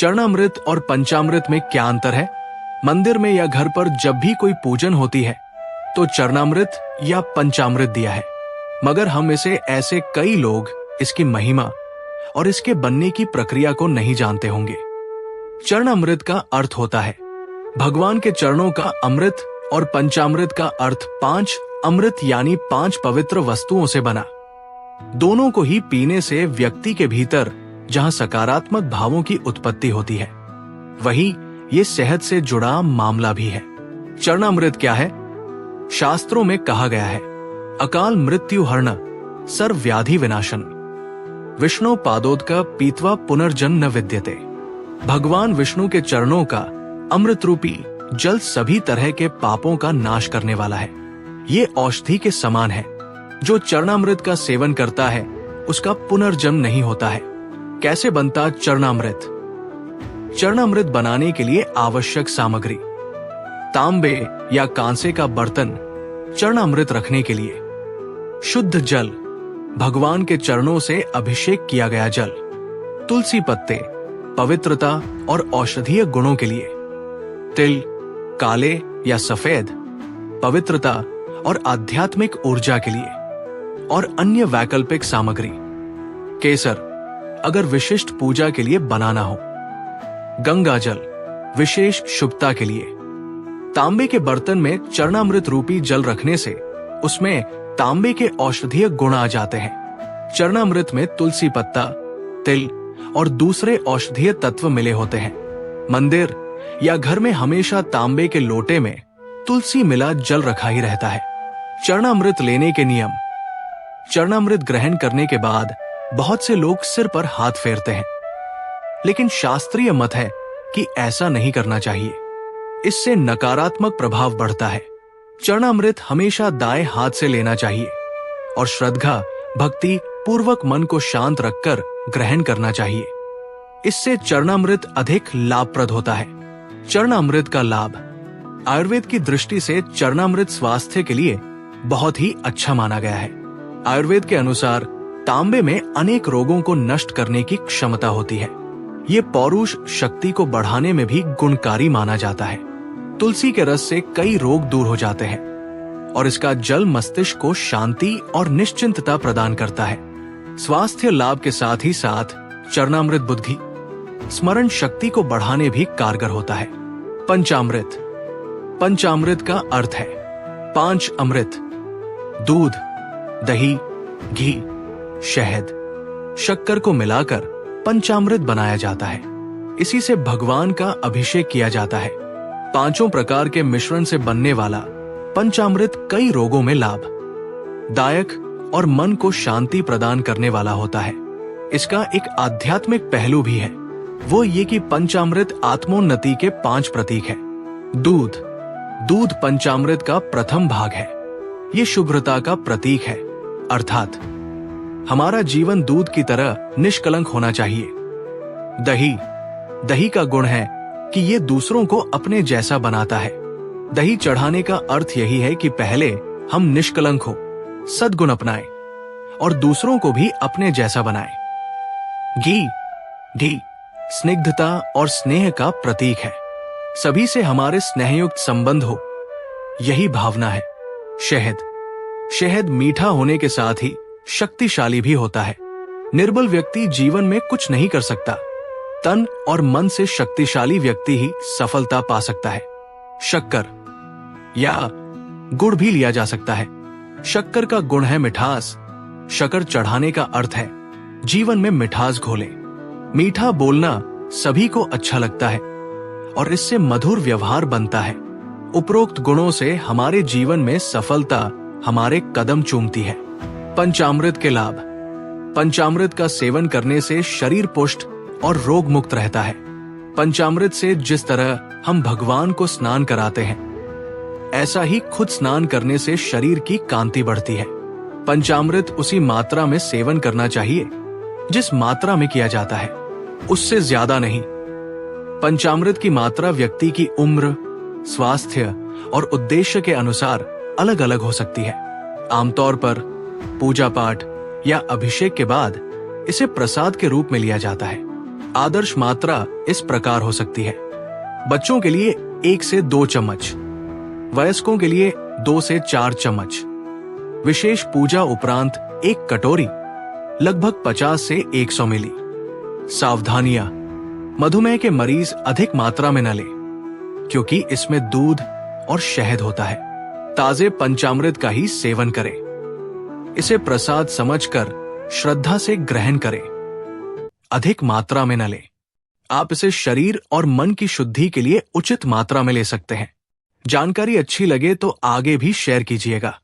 चरणामृत और पंचामृत में क्या अंतर है? मंदिर में या घर पर जब भी कोई पूजन होती है तो चरणामृत या पंचामृत दिया है, मगर हम इसे ऐसे कई लोग इसकी महिमा और इसके बनने की प्रक्रिया को नहीं जानते होंगे। चरणामृत का अर्थ होता है भगवान के चरणों का अमृत और पंचामृत का अर्थ 5 अमृत यानी 5 पवित्र वस्तुओं से बना। दोनों को ही पीने से व्यक्ति के भीतर जहां सकारात्मक भावों की उत्पत्ति होती है, वहीं ये सेहत से जुड़ा मामला भी है। चरणामृत क्या है? शास्त्रों में कहा गया है अकाल मृत्यु हरण सर्व व्याधि विनाशन विष्णु पादोदका पीत्वा पुनर्जन्म न विद्यते। भगवान विष्णु के चरणों का अमृत रूपी जल सभी तरह के पापों का नाश करने वाला है। ये औषधि के समान है। जो चरणामृत का सेवन करता है उसका पुनर्जन्म नहीं होता है। कैसे बनता चरणामृत? चरणामृत बनाने के लिए आवश्यक सामग्री: तांबे या कांसे का बर्तन चरणामृत रखने के लिए, शुद्ध जल, भगवान के चरणों से अभिषेक किया गया जल, तुलसी पत्ते पवित्रता और औषधीय गुणों के लिए, तिल काले या सफेद पवित्रता और आध्यात्मिक ऊर्जा के लिए, और अन्य वैकल्पिक सामग्री, केसर अगर विशिष्ट पूजा के लिए बनाना हो, गंगा जल विशेष शुभता के लिए। तांबे के बर्तन में चरणामृत रूपी जल रखने से उसमें तांबे के औषधीय गुण आ जाते हैं। चरणामृत में तुलसी पत्ता, तिल और दूसरे औषधीय तत्व मिले होते हैं। मंदिर या घर में हमेशा तांबे के लोटे में तुलसी मिला जल रखा ही रहता है। चरणामृत लेने के नियम: चरणामृत ग्रहण करने के बाद बहुत से लोग सिर पर हाथ फेरते हैं, लेकिन शास्त्रीय मत है कि ऐसा नहीं करना चाहिए। इससे नकारात्मक प्रभाव बढ़ता है। चरणामृत हमेशा दाएं हाथ से लेना चाहिए और श्रद्धा भक्ति पूर्वक मन को शांत रखकर ग्रहण करना चाहिए। इससे चरणामृत अधिक लाभप्रद होता है। चरणामृत का लाभ: आयुर्वेद की दृष्टि से चरणामृत स्वास्थ्य के लिए बहुत ही अच्छा माना गया है। आयुर्वेद के अनुसार तांबे में अनेक रोगों को नष्ट करने की क्षमता होती है। ये पौरुष शक्ति को बढ़ाने में भी गुणकारी माना जाता है। तुलसी के रस से कई रोग दूर हो जाते हैं और इसका जल मस्तिष्क को शांति और निश्चिंतता प्रदान करता है। स्वास्थ्य लाभ के साथ ही साथ चरणामृत बुद्धि स्मरण शक्ति को बढ़ाने भी कारगर होता है। पंचामृत: पंचामृत का अर्थ है 5 अमृत: दूध, दही, घी, शहद, शक्कर को मिलाकर पंचामृत बनाया जाता है। इसी से भगवान का अभिषेक किया जाता है। 5 प्रकार के मिश्रण से बनने वाला पंचामृत कई रोगों में लाभदायक और मन को शांति प्रदान करने वाला होता है। इसका एक आध्यात्मिक पहलू भी है, वो ये कि पंचामृत आत्मोन्नति के 5 प्रतीक है। दूध: दूध पंचामृत का प्रथम भाग है। ये शुभ्रता का प्रतीक है, अर्थात हमारा जीवन दूध की तरह निष्कलंक होना चाहिए। दही: दही का गुण है कि ये दूसरों को अपने जैसा बनाता है। दही चढ़ाने का अर्थ यही है कि पहले हम निष्कलंक हो, सद्गुण अपनाएं और दूसरों को भी अपने जैसा बनाएं। घी: घी स्निग्धता और स्नेह का प्रतीक है। सभी से हमारे स्नेहयुक्त संबंध हो, यही भावना है। शहद: शहद मीठा होने के साथ ही शक्तिशाली भी होता है। निर्बल व्यक्ति जीवन में कुछ नहीं कर सकता। तन और मन से शक्तिशाली व्यक्ति ही सफलता पा सकता है। शक्कर या गुड़ भी लिया जा सकता है। शक्कर का गुण है मिठास। शक्कर चढ़ाने का अर्थ है जीवन में मिठास घोले। मीठा बोलना सभी को अच्छा लगता है और इससे मधुर व्यवहार बनता है। उपरोक्त गुणों से हमारे जीवन में सफलता हमारे कदम चूमती है। पंचामृत के लाभ: पंचामृत का सेवन करने से शरीर पुष्ट और रोग मुक्त रहता है। पंचामृत से जिस तरह हम भगवान को स्नान कराते हैं, ऐसा ही खुद स्नान करने से शरीर की कांति बढ़ती है। पंचामृत उसी मात्रा में सेवन करना चाहिए जिस मात्रा में किया जाता है, उससे ज्यादा नहीं। पंचामृत की मात्रा व्यक्ति की उम्र, स्वास्थ्य और उद्देश्य के अनुसार अलग अलग हो सकती है। आमतौर पर पूजा पाठ या अभिषेक के बाद इसे प्रसाद के रूप में लिया जाता है। आदर्श मात्रा इस प्रकार हो सकती है। बच्चों के लिए 1 से 2 चम्मच, वयस्कों के लिए 2 से 4 चम्मच, विशेष पूजा उपरांत 1 कटोरी लगभग 50 से 100 मिली। सावधानियां, मधुमेह के मरीज अधिक मात्रा में न लें, क्योंकि इसमें दूध और शहद होता है। ताजे पंचामृत का ही सेवन करें। इसे प्रसाद समझकर श्रद्धा से ग्रहण करें, अधिक मात्रा में न लें। आप इसे शरीर और मन की शुद्धि के लिए उचित मात्रा में ले सकते हैं। जानकारी अच्छी लगे तो आगे भी शेयर कीजिएगा।